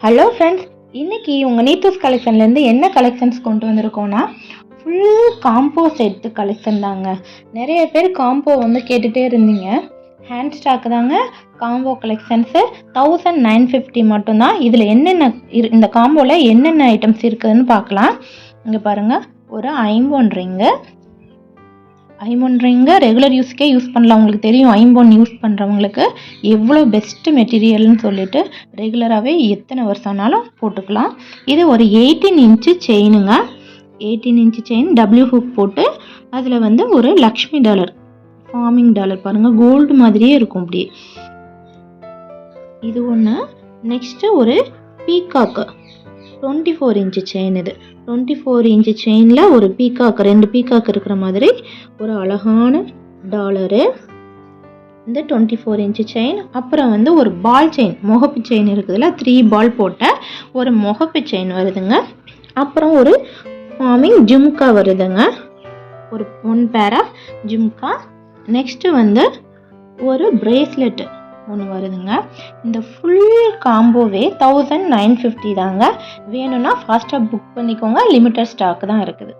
Hello friends, இன்னைக்கு உங்கள் நீத்தூஸ் கலெக்ஷன்லேருந்து என்ன கலெக்ஷன்ஸ் கொண்டு வந்திருக்கோன்னா ஃபுல் காம்போ செட்டு கலெக்ஷன் தாங்க. நிறைய பேர் காம்போ கேட்டுகிட்டே இருந்தீங்க. ஹேண்ட் ஸ்டாக் தாங்க காம்போ கலெக்ஷன்ஸு 1950 மட்டும்தான். இதில் என்னென்ன இந்த காம்போவில் என்னென்ன ஐட்டம்ஸ் இருக்குதுன்னு பார்க்கலாம். இங்கே பாருங்கள், ஒரு ஐம்பொன் ரிங்கு ரெகுலர் யூஸ்க்கே யூஸ் பண்ணலாம். உங்களுக்கு தெரியும் ஐம்பொன் யூஸ் பண்ணுறவங்களுக்கு எவ்வளோ பெஸ்ட்டு மெட்டீரியல்னு சொல்லிட்டு ரெகுலராகவே எத்தனை வருஷம் ஆனாலும் போட்டுக்கலாம். இது ஒரு 18 இன்ச்சு செயினுங்க. 18 இன்ச்சு செயின் டபிள்யூ ஹூக் போட்டு அதில் ஒரு லக்ஷ்மி டாலர், ஃபார்மிங் டாலர் பாருங்கள், கோல்டு மாதிரியே இருக்கும் அப்படியே. இது ஒன்று. நெக்ஸ்ட்டு ஒரு பீகாக்கு 24 இன்ச்சு செயின். இது 24 இன்ச்சு செயினில் ஒரு பீகாக்கு, 2 பீகாக்கு இருக்கிற மாதிரி ஒரு அழகான டாலரு. இந்த 24 இன்ச்சு செயின். அப்புறம் ஒரு பால் செயின், முகப்பு செயின் இருக்குதுல்ல, 3 பால் போட்ட ஒரு முகப்பு செயின் வருதுங்க. அப்புறம் ஒரு ஃபார்மிங் ஜும்கா வருதுங்க, ஒரு 1 பேர் ஆஃப் ஜும்கா. நெக்ஸ்ட்டு ஒரு பிரேஸ்லெட்டு ஒன்று வருதுங்க. இந்த ஃபுல் காம்போவே 1950 தாங்க. வேணும்னா ஃபாஸ்ட்டாக புக் பண்ணிக்கோங்க, லிமிட்டட் ஸ்டாக் தான் இருக்குது.